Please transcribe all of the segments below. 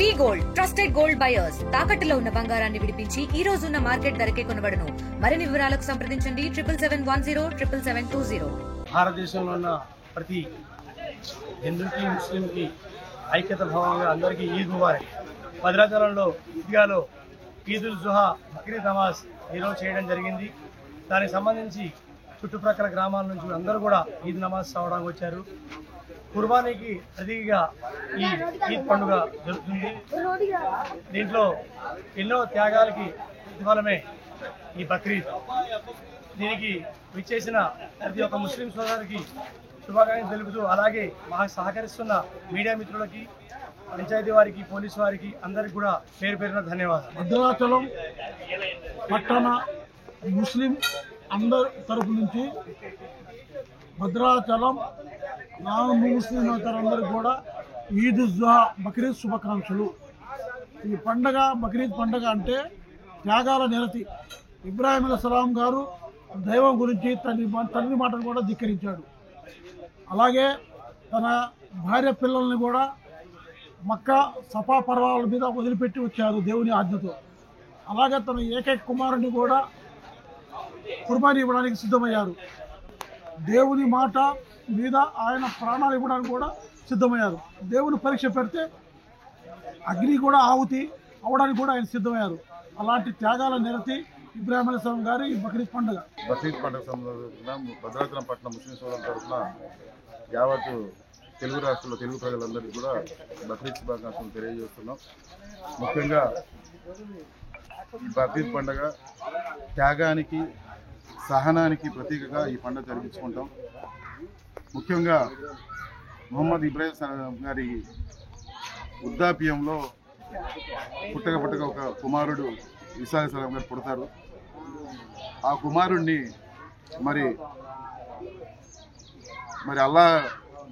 వి gold trusted gold buyers తాకట్టులో ఉన్న బంగారాన్ని విడిపించి ఈ రోజు ఉన్న మార్కెట్ ధరకే కొనబడును. మరిన్ని వివరాలకు సంప్రదించండి 7710 భారతదేశంలో ఉన్న ప్రతి హిందూకి ముస్లింకి ఐక్యత భావంగా అందరికీ ఈద్ ముబారక్. భద్రాచలంలో ఈద్గాలో ఈదుల్ జుహా బక్రీద్ నమాజ్ ఈరోజు చేయడం జరిగింది. దానికి సంబంధించి చుట్టుప్రక్కల గ్రామాల నుంచి అందరూ కూడా ఈద్ నమాజ్ చదవడానికి వచ్చారు. కుర్బానీకి ప్రతీకగా ఈ ఈద్ పండుగ జరుగుతుంది. దీంట్లో ఎన్నో త్యాగాలకి ప్రతిఫలమే ఈ బక్రీద్. దీనికి విచ్చేసిన ప్రతి ఒక్క ముస్లిం సోదరుడికి శుభాకాంక్షలు తెలుపుతూ, అలాగే మాకు సహకరిస్తున్న మీడియా మిత్రులకి, పంచాయతీ వారికి, పోలీసు వారికి అందరికి కూడా పేరు పేరున ధన్యవాదాలు. భద్రాచలం పట్టణ ముస్లిం అందరి తరపు నుంచి భద్రాచలం నాన్ ముస్లిం అందరికి కూడా ఈద్ జుహా బక్రీద్ శుభాకాంక్షలు. ఈ పండగ బక్రీద్ పండగ అంటే త్యాగాల నిరతి. ఇబ్రాహిం అలైహిస్సలాం గారు దైవం గురించి తండ్రి మాటను కూడా ధిక్కరించాడు. అలాగే తన భార్య పిల్లల్ని కూడా మక్కా సఫా పర్వాల మీద వదిలిపెట్టి వచ్చారు దేవుని ఆజ్ఞతో. అలాగే తన ఏకైక కుమారుని కూడా కుర్బానీ ఇవ్వడానికి సిద్ధమయ్యారు. దేవుని మాట మీద ఆయన ప్రాణాలు ఇవ్వడానికి కూడా సిద్ధమయ్యారు. దేవుని పరీక్ష పెడితే అగ్ని కూడా ఆహుతి అవ్వడానికి కూడా ఆయన సిద్ధమయ్యారు. అలాంటి త్యాగాల నిరతి ఇబ్రాహిం అలైహిస్సలాం గారి ఈ బక్రీద్ పండుగ. బక్రీద్ పండుగ సందర్భంగా భద్రాచలం పట్టణ ముస్లిం సోదరుల తరఫున యావత్ తెలుగు రాష్ట్రాల్లో తెలుగు ప్రజలందరికీ కూడా బక్రీద్ శుభాకాంక్షలు తెలియజేస్తున్నాం. ముఖ్యంగా ఈ బక్రీద్ పండుగ త్యాగానికి, సహనానికి ప్రతీకగా ఈ పండుగ జరిపించుకుంటాం. ముఖ్యంగా మొహమ్మద్ ఇబ్రాహిం గారి వృద్ధాప్యంలో పుట్టక ఒక కుమారుడు ఈసా అలైహిస్సలాం గారు పుడతారు. ఆ కుమారుణ్ణి మరి అల్లా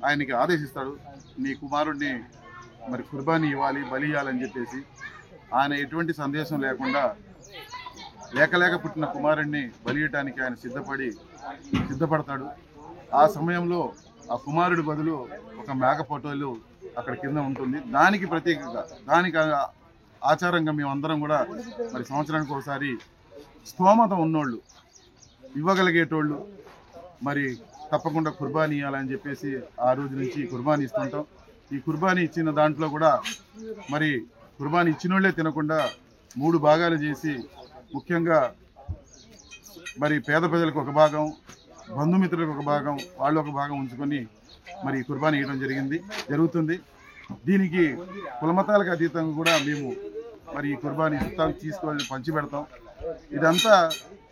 ఆయనకి ఆదేశిస్తాడు, నీ కుమారుణ్ణి మరి కుర్బానీ ఇవ్వాలి, బలి ఇవ్వాలని చెప్పేసి. ఆయన ఎటువంటి సందేశం లేకుండా లేక పుట్టిన కుమారుణ్ణి బలి ఇవ్వడానికి ఆయన సిద్ధపడతాడు. ఆ సమయంలో ఆ కుమారుడి బదులు ఒక మేకపోటోలు అక్కడ కింద ఉంటుంది. దానికి ప్రత్యేకంగా, దానికి ఆచారంగా మేమందరం కూడా మరి సంవత్సరానికి ఒకసారి స్తోమత ఉన్నోళ్ళు, ఇవ్వగలిగేటోళ్ళు మరి తప్పకుండా కుర్బానీ ఇవ్వాలని చెప్పేసి ఆ రోజు నుంచి కుర్బానీ ఇస్తుంటాం. ఈ కుర్బానీ ఇచ్చిన దాంట్లో కూడా మరి కుర్బానీ ఇచ్చినోళ్లే తినకుండా 3 భాగాలు చేసి, ముఖ్యంగా మరి పేద ప్రజలకు ఒక భాగం, బంధుమిత్రులకు ఒక భాగం, వాళ్ళు ఒక భాగం ఉంచుకొని మరి కుర్బానీ ఇవ్వడం జరుగుతుంది. దీనికి కులమతాలకు అతీతంగా కూడా మేము మరి ఈ కుర్బానీ తీసుకొని పంచిపెడతాం. ఇదంతా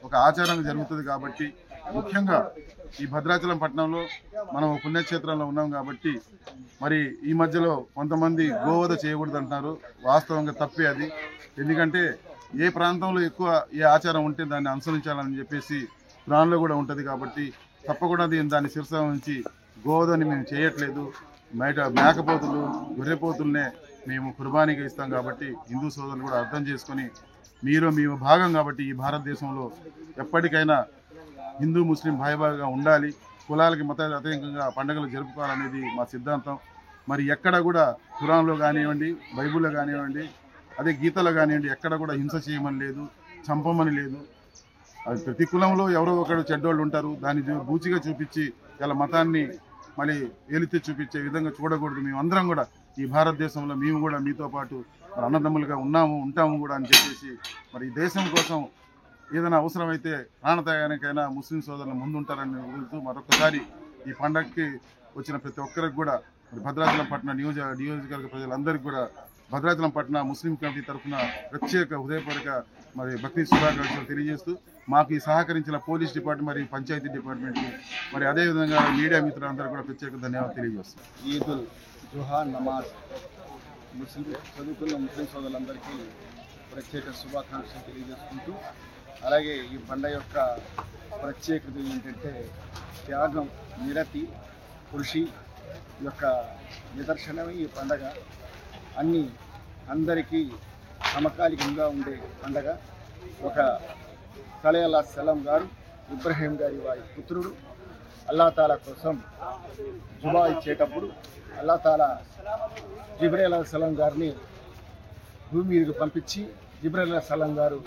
ఒక ఆచారంగా జరుగుతుంది. కాబట్టి ముఖ్యంగా ఈ భద్రాచలం పట్టణంలో మనం పుణ్యక్షేత్రంలో ఉన్నాం కాబట్టి మరి ఈ మధ్యలో కొంతమంది గోవధ చేయకూడదు అంటున్నారు. వాస్తవంగా తప్పే అది. ఎందుకంటే ఏ ప్రాంతంలో ఎక్కువ ఏ ఆచారం ఉంటే దాన్ని అనుసరించాలని చెప్పేసి ప్రాణంలో కూడా ఉంటుంది. కాబట్టి తప్పకుండా దాన్ని శిరస ఉంచి గోవధని మేము చేయట్లేదు. మేకపోతులు, గొర్రెపోతులనే మేము కుర్బానీగా ఇస్తాం. కాబట్టి హిందూ సోదరులు కూడా అర్థం చేసుకొని మేము భాగం కాబట్టి ఈ భారతదేశంలో ఎప్పటికైనా హిందూ ముస్లిం భాయిగా ఉండాలి. కులాలకి మతాలకు అతీతంగా పండుగలు జరుపుకోవాలనేది మా సిద్ధాంతం. మరి ఎక్కడ కూడా ఖురాన్లో కానివ్వండి, బైబిల్లో కానివ్వండి, అదే గీతలో కానివ్వండి, ఎక్కడ కూడా హింస చేయమని లేదు, చంపమని లేదు. అది ప్రతి కులంలో ఎవరో ఒకరు చెడ్డోళ్ళు ఉంటారు. దాన్ని బూచిగా చూపించి ఇలా మతాన్ని మళ్ళీ ఏలితే చూపించే విధంగా చూడకూడదు. మేమందరం కూడా ఈ భారతదేశంలో మేము కూడా మీతో పాటు మరి అన్నదమ్ములుగా ఉంటాము కూడా అని చెప్పేసి మరి ఈ దేశం కోసం ఏదైనా అవసరమైతే ప్రాణత్యాగానికైనా ముస్లిం సోదరులు ముందుంటారని వదులుతూ మరొకసారి ఈ పండగకి వచ్చిన ప్రతి ఒక్కరికి కూడా మరి భద్రాచలం పట్టణ నియోజకవర్గ ప్రజలందరికీ కూడా భద్రాచలం పట్టణ ముస్లిం కమిటీ తరఫున ప్రత్యేక హృదయపూర్వక మరి బక్రీద్ శుభాకాంక్షలు తెలియజేస్తూ, మాకు ఈ సహకరించిన పోలీస్ డిపార్ట్మెంట్ మరియు పంచాయతీ డిపార్ట్మెంట్కి మరి అదేవిధంగా మీడియా మిత్రులందరూ కూడా ప్రత్యేక ధన్యవాదాలు తెలియజేస్తాం. ఈదుల్ జుహా నమాజ్ చదువుకున్న ముస్లిం సోదరులందరికీ ప్రత్యేక శుభాకాంక్షలు తెలియజేసుకుంటూ, అలాగే ఈ పండుగ యొక్క ప్రత్యేకత ఏంటంటే త్యాగం, నిరతి, కృషి యొక్క నిదర్శనమే ఈ పండగ. అందరికీ సమకాలికంగా ఉండే పండగ. ఒక సలైహిస్సలాం గారు ఇబ్రాహీం గారి వారి పుత్రుడు అల్లాహ్ తాలా కోసం జుబా ఇచ్చేటప్పుడు అల్లాహ్ తాలా జిబ్రీల్ అలైహిస్సలాం గారిని భూమి మీదకి పంపించి జిబ్రాయిల్ సలాం గారు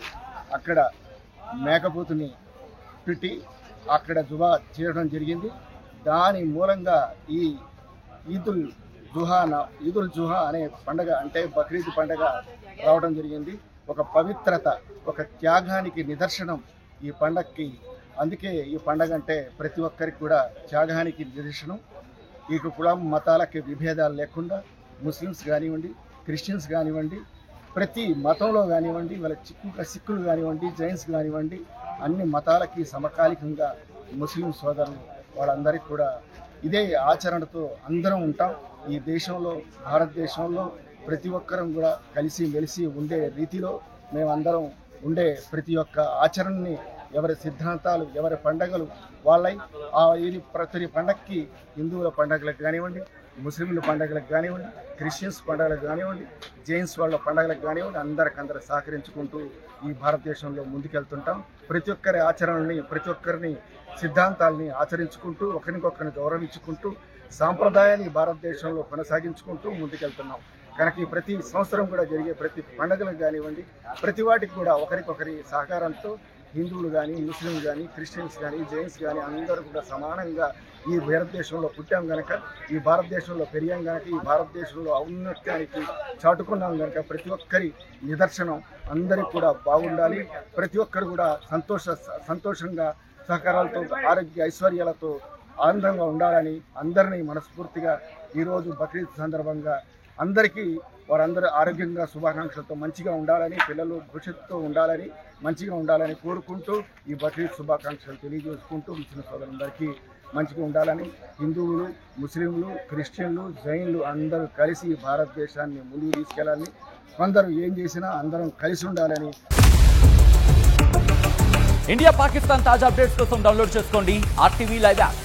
అక్కడ మేకపోతుని పెట్టి అక్కడ జుబా చేయడం జరిగింది. దాని మూలంగా ఈ ఈదుల్ జుహా అనే పండగ అంటే బక్రీద్ పండగ రావడం జరిగింది. ఒక పవిత్రత, ఒక త్యాగానికి నిదర్శనం ఈ పండగకి. అందుకే ఈ పండగ అంటే ప్రతి ఒక్కరికి కూడా త్యాగానికి నిదర్శనం. ఈ కులం మతాలకి విభేదాలు లేకుండా ముస్లిమ్స్ కానివ్వండి, క్రిస్టియన్స్ కానివ్వండి, ప్రతి మతంలో కానివ్వండి, వాళ్ళ సిక్కులు కానివ్వండి, జైన్స్ కానివ్వండి, అన్ని మతాలకి సమకాలికంగా ముస్లిం సోదరులు వాళ్ళందరికీ కూడా ఇదే ఆచరణతో అందరం ఉంటాం. ఈ దేశంలో, భారతదేశంలో ప్రతి ఒక్కరం కూడా కలిసి మెలిసి ఉండే రీతిలో మేమందరం ఉండే ప్రతి ఒక్క ఆచరణని, ఎవరి సిద్ధాంతాలు, ఎవరి పండగలు వాళ్ళై ప్రతి పండగకి హిందువుల పండగలకు కానివ్వండి, ముస్లింల పండగలకు కానివ్వండి, క్రిస్టియన్స్ పండగలకు కానివ్వండి, జైన్స్ వాళ్ళ పండగలకు కానివ్వండి, అందరికందరూ సహకరించుకుంటూ ఈ భారతదేశంలో ముందుకెళ్తుంటాం. ప్రతి ఒక్కరి ఆచరణని, ప్రతి ఒక్కరిని సిద్ధాంతాలని ఆచరించుకుంటూ, ఒకరికొకరిని గౌరవించుకుంటూ, సాంప్రదాయాన్ని భారతదేశంలో కొనసాగించుకుంటూ ముందుకెళ్తున్నాం. కనుక ఈ ప్రతి సంవత్సరం కూడా జరిగే ప్రతి పండుగలకు కానివ్వండి, ప్రతి వాటికి కూడా ఒకరికొకరి సహకారంతో హిందువులు కానీ, ముస్లింలు కానీ, క్రిస్టియన్స్ కానీ, జైన్స్ కానీ అందరూ కూడా సమానంగా ఈ భారతదేశంలో పుట్టాం కనుక, ఈ భారతదేశంలో పెరిగాం కనుక, ఈ భారతదేశంలో ఔన్నత్యానికి చాటుకున్నాం కనుక ప్రతి ఒక్కరి నిదర్శనం అందరికీ కూడా బాగుండాలి. ప్రతి ఒక్కరు కూడా సంతోషంగా సహకారాలతో, ఆరోగ్య ఐశ్వర్యాలతో ఆనందంగా ఉండాలని అందరినీ మనస్ఫూర్తిగా ఈరోజు బక్రీద్ సందర్భంగా అందరికీ వారందరూ ఆరోగ్యంగా శుభాకాంక్షలతో మంచిగా ఉండాలని, పిల్లలు భవిష్యత్తుతో ఉండాలని, మంచిగా ఉండాలని కోరుకుంటూ ఈ బక్రీద్ శుభాకాంక్షలు తెలియజేసుకుంటూ ముస్లిం సోదరులందరికీ మంచిగా ఉండాలని, హిందువులు, ముస్లింలు, క్రిస్టియన్లు, జైన్లు అందరూ కలిసి భారతదేశాన్ని ముందుకు తీసుకెళ్లాలని, కొందరు ఏం చేసినా అందరం కలిసి ఉండాలని. ఇండియా పాకిస్తాన్ తాజా అప్డేట్స్ కోసం డౌన్లోడ్ చేసుకోండి RTV లైవ్ యాప్.